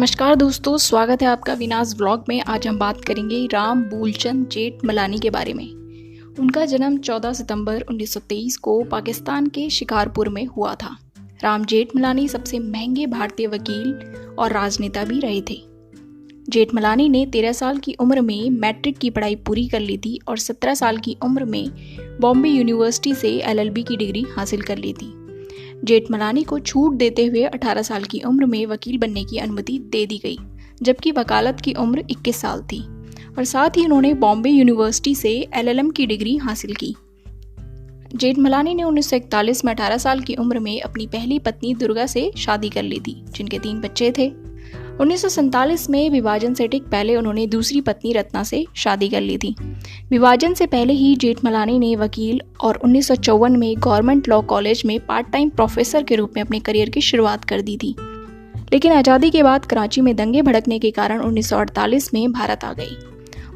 नमस्कार दोस्तों, स्वागत है आपका विनाश व्लॉग में। आज हम बात करेंगे राम मूलचंद जेठमलानी के बारे में। उनका जन्म 14 सितंबर 1923 को पाकिस्तान के शिकारपुर में हुआ था। राम जेठमलानी सबसे महंगे भारतीय वकील और राजनेता भी रहे थे। जेठमलानी ने 13 साल की उम्र में मैट्रिक की पढ़ाई पूरी कर ली थी और 17 साल की उम्र में बॉम्बे यूनिवर्सिटी से LLB की डिग्री हासिल कर ली थी। जेठमलानी को छूट देते हुए 18 साल की उम्र में वकील बनने की अनुमति दे दी गई, जबकि वकालत की उम्र 21 साल थी और साथ ही उन्होंने बॉम्बे यूनिवर्सिटी से LLM की डिग्री हासिल की। जेठमलानी ने 1941 में 18 साल की उम्र में अपनी पहली पत्नी दुर्गा से शादी कर ली थी, जिनके 3 बच्चे थे। 1947 में विभाजन से ठीक पहले उन्होंने दूसरी पत्नी रत्ना से शादी कर ली थी। विभाजन से पहले ही जेठमलानी ने वकील और 1954 में गवर्नमेंट लॉ कॉलेज में पार्ट टाइम प्रोफेसर के रूप में अपने करियर की शुरुआत कर दी थी। लेकिन आज़ादी के बाद कराची में दंगे भड़कने के कारण 1948 में भारत आ गई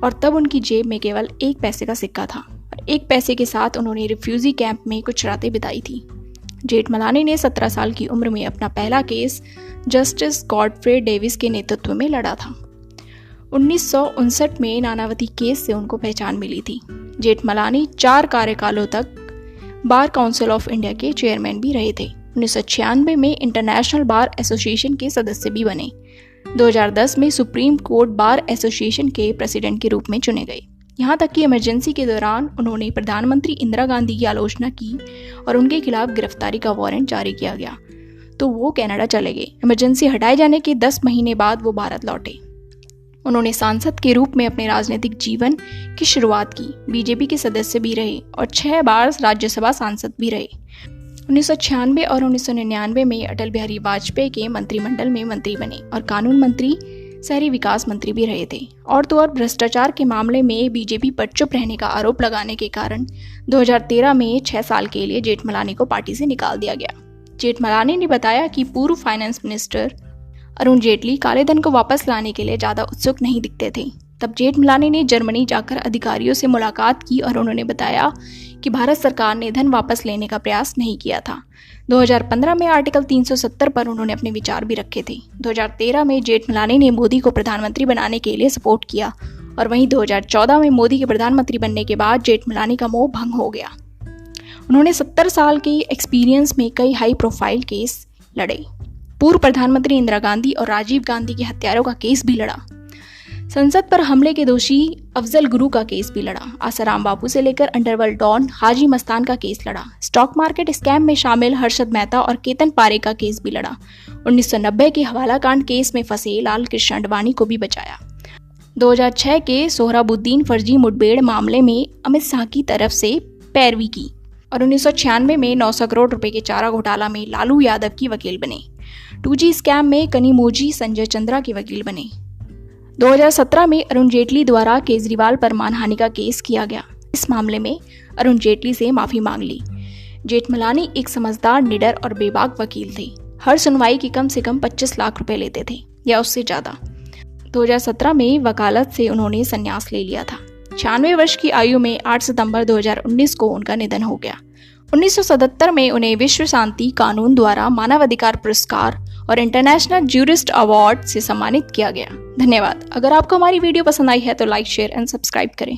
और तब उनकी जेब में केवल 1 पैसे का सिक्का था और 1 पैसे के साथ उन्होंने रिफ्यूजी कैंप में कुछ रातें बिताई थी। जेठमलानी ने 17 साल की उम्र में अपना पहला केस जस्टिस गॉडफ्रे डेविस के नेतृत्व में लड़ा था। 1959 में नानावती केस से उनको पहचान मिली थी। जेठमलानी 4 कार्यकालों तक बार काउंसिल ऑफ इंडिया के चेयरमैन भी रहे थे। 1996 में इंटरनेशनल बार एसोसिएशन के सदस्य भी बने। 2010 में सुप्रीम कोर्ट बार एसोसिएशन के प्रेसिडेंट के रूप में चुने गए। यहाँ तक कि इमरजेंसी के दौरान उन्होंने प्रधानमंत्री इंदिरा गांधी की आलोचना की और उनके खिलाफ गिरफ्तारी का वारंट जारी किया गया, तो वो कनाडा चले गए। इमरजेंसी हटाए जाने के 10 महीने बाद वो भारत लौटे। उन्होंने सांसद के रूप में अपने राजनीतिक जीवन की शुरुआत की। बीजेपी के सदस्य भी रहे और 6 बार राज्यसभा सांसद भी रहे। 1996 और 1999 में अटल बिहारी वाजपेयी के मंत्रिमंडल में मंत्री बने और कानून मंत्री, शहरी विकास मंत्री भी रहे थे। और तो और भ्रष्टाचार के मामले में बीजेपी पर चुप रहने का आरोप लगाने के कारण 2013 में 6 साल के लिए जेठमलानी को पार्टी से निकाल दिया गया। जेठमलानी ने बताया कि पूर्व फाइनेंस मिनिस्टर अरुण जेटली काले धन को वापस लाने के लिए ज़्यादा उत्सुक नहीं दिखते थे। तब जेठमलानी ने जर्मनी जाकर अधिकारियों से मुलाकात की और उन्होंने बताया कि भारत सरकार ने धन वापस लेने का प्रयास नहीं किया था। 2015 में आर्टिकल 370 पर उन्होंने अपने विचार भी रखे थे। 2013 में जेठमलानी ने मोदी को प्रधानमंत्री बनाने के लिए सपोर्ट किया और वहीं 2014 में मोदी के प्रधानमंत्री बनने के बाद जेठमलानी का मोह भंग हो गया। उन्होंने 70 साल के एक्सपीरियंस में कई हाई प्रोफाइल केस लड़े। पूर्व प्रधानमंत्री इंदिरा गांधी और राजीव गांधी के हत्यारों का केस भी लड़ा। संसद पर हमले के दोषी अफजल गुरु का केस भी लड़ा। आसाराम बापू से लेकर अंडरवर्ल्ड डॉन हाजी मस्तान का केस लड़ा। स्टॉक मार्केट स्कैम में शामिल हर्षद मेहता और केतन पारे का केस भी लड़ा। 1990 के हवाला कांड केस में फंसे लाल कृष्ण अडवाणी को भी बचाया। 2006 के सोहराबुद्दीन फर्जी मुठभेड़ मामले में अमित शाह की तरफ से पैरवी की और 1996 में 900 करोड़ रुपए के चारा घोटाला में लालू यादव की वकील बने। 2G स्कैम में कनिमोझी संजय चंद्रा के वकील बने। 2017 में अरुण जेटली द्वारा केजरीवाल पर मानहानि का केस किया गया। इस मामले में अरुण जेटली से माफी मांग ली। जेठमलानी एक समझदार, निडर और बेबाक वकील थे। हर सुनवाई की कम से कम 25 लाख रुपए लेते थे या उससे ज्यादा। 2017 में वकालत से उन्होंने संन्यास ले लिया था। 96 वर्ष की आयु में 8 सितंबर 2019 को उनका निधन हो गया। 1977 में उन्हें विश्व शांति कानून द्वारा मानवाधिकार पुरस्कार और इंटरनेशनल ज्यूरिस्ट अवार्ड से सम्मानित किया गया। धन्यवाद। अगर आपको हमारी वीडियो पसंद आई है तो लाइक, शेयर एंड सब्सक्राइब करें।